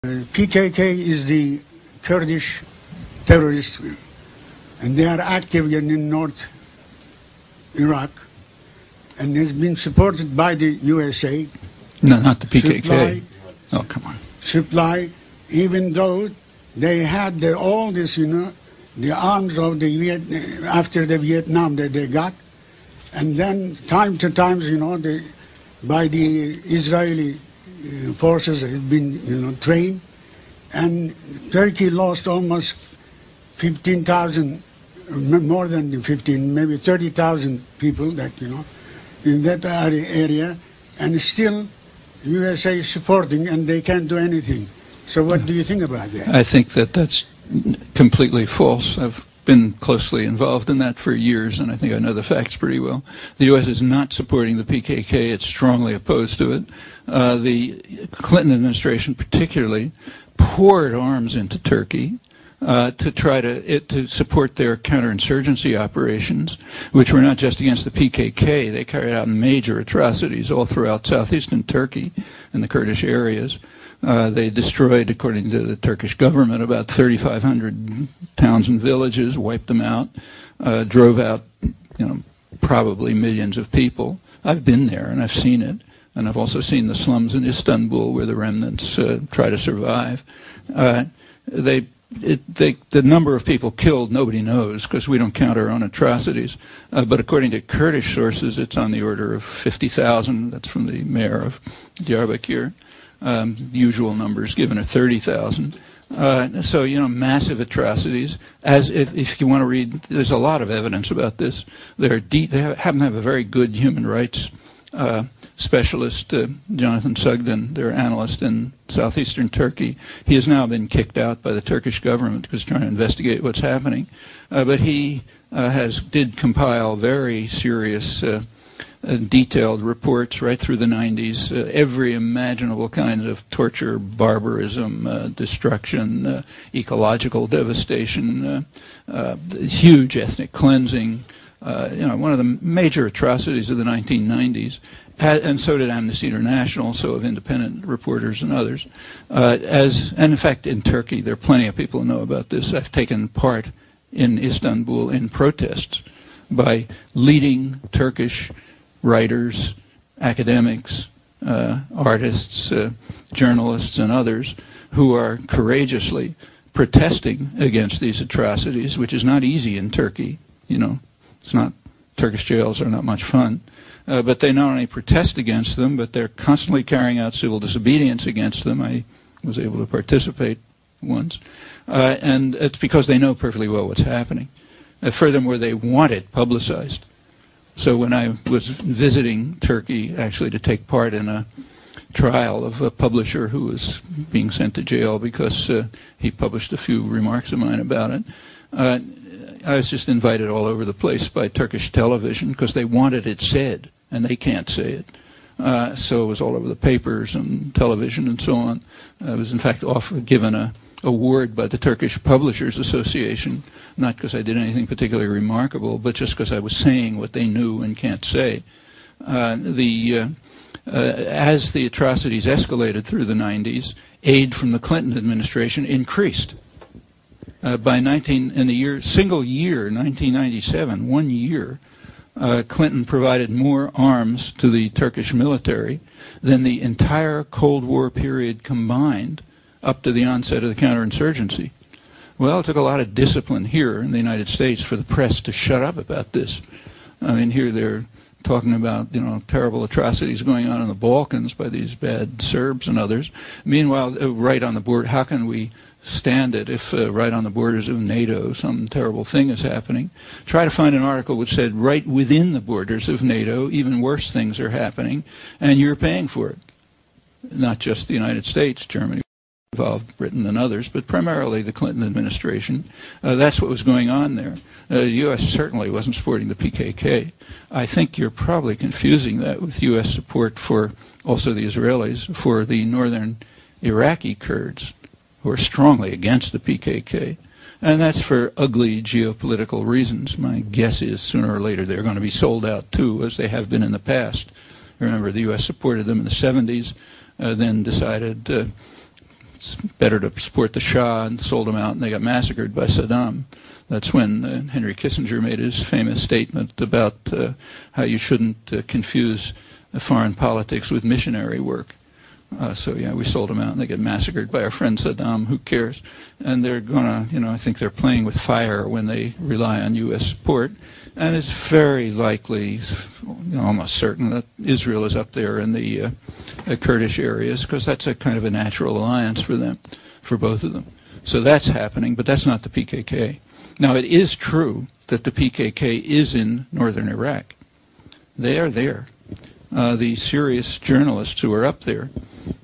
PKK is the Kurdish terrorist, and they are active in North Iraq, and has been supported by the USA. No, not the PKK. Supply, oh, come on. Supply, even though they had all this, the arms of the after the Vietnam that they got, and then time to times, by the Israeli forces have been, trained, and Turkey lost almost 15,000, more than 15, maybe 30,000 people that, in that area, and still USA is supporting, and they can't do anything. So what do you think about that? I think that that's completely false. I've been closely involved in that for years, and I think I know the facts pretty well. The U.S. is not supporting the PKK. It's strongly opposed to it. The Clinton administration particularly poured arms into Turkey to try to support their counterinsurgency operations, which were not just against the PKK. They carried out major atrocities all throughout southeastern Turkey and the Kurdish areas. They destroyed, according to the Turkish government, about 3,500 towns and villages, wiped them out, drove out, probably millions of people. I've been there and I've seen it, and I've also seen the slums in Istanbul where the remnants try to survive. The number of people killed, nobody knows, because we don't count our own atrocities. But according to Kurdish sources, it's on the order of 50,000. That's from the mayor of Diyarbakir. Usual numbers given are 30,000. So, massive atrocities. As if you want to read, there's a lot of evidence about this. They happen to have a very good human rights specialist, Jonathan Sugden, their analyst in southeastern Turkey. He has now been kicked out by the Turkish government because he's trying to investigate what's happening. But he did compile very serious detailed reports right through the 90s, every imaginable kind of torture, barbarism, destruction, ecological devastation, huge ethnic cleansing, one of the major atrocities of the 1990s, and so did Amnesty International, so have independent reporters and others. And in fact, in Turkey, there are plenty of people who know about this. I've taken part in Istanbul in protests by leading Turkish writers, academics, artists, journalists, and others who are courageously protesting against these atrocities, which is not easy in Turkey. It's not, Turkish jails are not much fun. But they not only protest against them, but they're constantly carrying out civil disobedience against them. I was able to participate once. And it's because they know perfectly well what's happening. Furthermore, they want it publicized. So when I was visiting Turkey, actually to take part in a trial of a publisher who was being sent to jail because he published a few remarks of mine about it, I was just invited all over the place by Turkish television because they wanted it said, and they can't say it. So it was all over the papers and television and so on. I was, in fact, given an award by the Turkish Publishers Association, not because I did anything particularly remarkable, but just because I was saying what they knew and can't say. As the atrocities escalated through the 90s, aid from the Clinton administration increased. In the single year, 1997, 1 year, Clinton provided more arms to the Turkish military than the entire Cold War period combined up to the onset of the counterinsurgency. Well, it took a lot of discipline here in the United States for the press to shut up about this. I mean, here they're talking about, terrible atrocities going on in the Balkans by these bad Serbs and others. Meanwhile, right on the border, how can we stand it if right on the borders of NATO some terrible thing is happening? Try to find an article which said right within the borders of NATO even worse things are happening, and you're paying for it. Not just the United States, Germany involved, Britain and others, but primarily the Clinton administration. That's what was going on there. The U.S. certainly wasn't supporting the PKK. I think you're probably confusing that with U.S. support for also the Israelis for the northern Iraqi Kurds, who are strongly against the PKK. And that's for ugly geopolitical reasons. My guess is sooner or later they're going to be sold out too, as they have been in the past. Remember, the U.S. supported them in the 70s, then decided it's better to support the Shah, and sold them out, and they got massacred by Saddam. That's when Henry Kissinger made his famous statement about how you shouldn't confuse foreign politics with missionary work. So yeah, we sold them out, and they get massacred by our friend Saddam. Who cares? And they're gonna, I think they're playing with fire when they rely on U.S. support. And it's very likely, almost certain, that Israel is up there in the Kurdish areas, because that's a kind of a natural alliance for them, for both of them. So that's happening, but that's not the PKK. Now, it is true that the PKK is in northern Iraq. They are there. The serious journalists who are up there,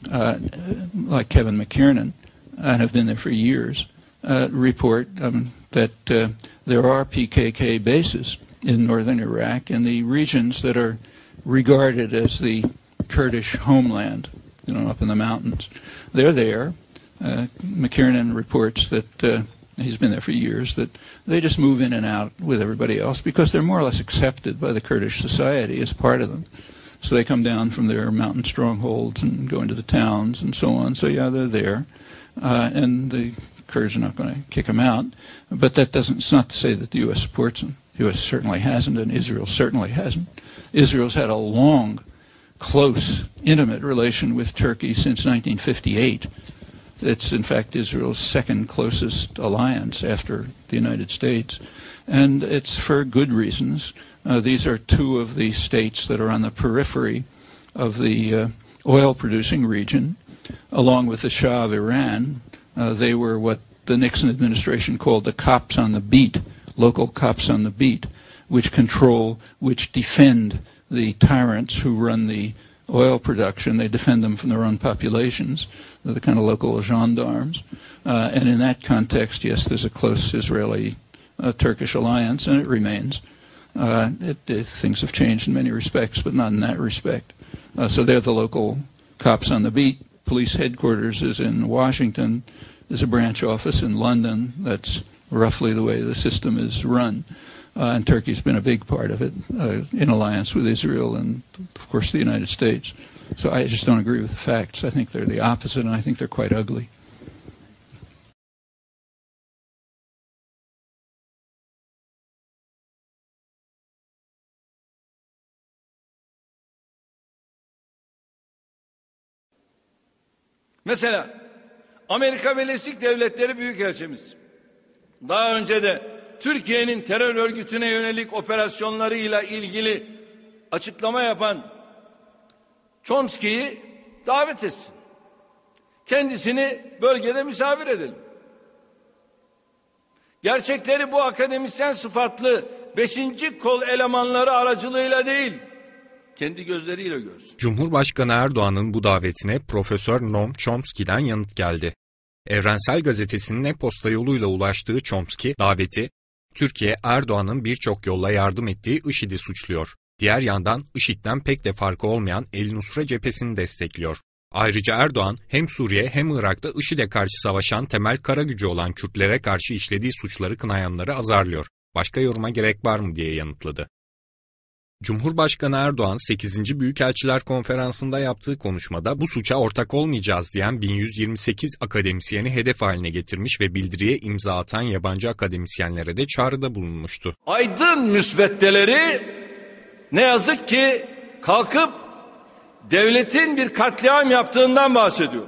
like Kevin McKiernan, and have been there for years, report that there are PKK bases in northern Iraq in the regions that are regarded as the Kurdish homeland, up in the mountains. They're there. McKiernan reports that he's been there for years, that they just move in and out with everybody else because they're more or less accepted by the Kurdish society as part of them. So they come down from their mountain strongholds and go into the towns and so on. So yeah, they're there. And the Kurds are not going to kick them out. But it's not to say that the U.S. supports them. The U.S. certainly hasn't, and Israel certainly hasn't. Israel's had a long, close, intimate relation with Turkey since 1958. It's, in fact, Israel's second closest alliance after the United States. And it's for good reasons. These are two of the states that are on the periphery of the oil-producing region, along with the Shah of Iran. They were what the Nixon administration called the cops on the beat, local cops on the beat, which defend the tyrants who run the oil production. They defend them from their own populations. They're the kind of local gendarmes. And in that context, yes, there's a close Israeli-Turkish alliance, and it remains. Things have changed in many respects, but not in that respect. So they're the local cops on the beat. Police headquarters is in Washington. There's a branch office in London. That's roughly the way the system is run. And Turkey's been a big part of it, in alliance with Israel and, of course, the United States. So I just don't agree with the facts. I think they're the opposite, and I think they're quite ugly. Mesela Amerika Birleşik Devletleri Büyükelçimiz daha önce de Türkiye'nin terör örgütüne yönelik operasyonlarıyla ilgili açıklama yapan Chomski'yi davet etsin. Kendisini bölgede misafir edelim. Gerçekleri bu akademisyen sıfatlı 5. kol elemanları aracılığıyla değil, kendi gözleriyle görsün. Cumhurbaşkanı Erdoğan'ın bu davetine Profesör Noam Chomski'den yanıt geldi. Evrensel Gazetesi'nin e-posta yoluyla ulaştığı Chomski, daveti, Türkiye, Erdoğan'ın birçok yolla yardım ettiği IŞİD'i suçluyor. Diğer yandan IŞİD'den pek de farkı olmayan El-Nusra cephesini destekliyor. Ayrıca Erdoğan hem Suriye hem Irak'ta IŞİD'e karşı savaşan temel kara gücü olan Kürtlere karşı işlediği suçları kınayanları azarlıyor. Başka yoruma gerek var mı diye yanıtladı. Cumhurbaşkanı Erdoğan 8. Büyükelçiler Konferansı'nda yaptığı konuşmada bu suça ortak olmayacağız diyen 1128 akademisyeni hedef haline getirmiş ve bildiriye imza atan yabancı akademisyenlere de çağrıda bulunmuştu. Aydın müsveddeleri ne yazık ki kalkıp devletin bir katliam yaptığından bahsediyor.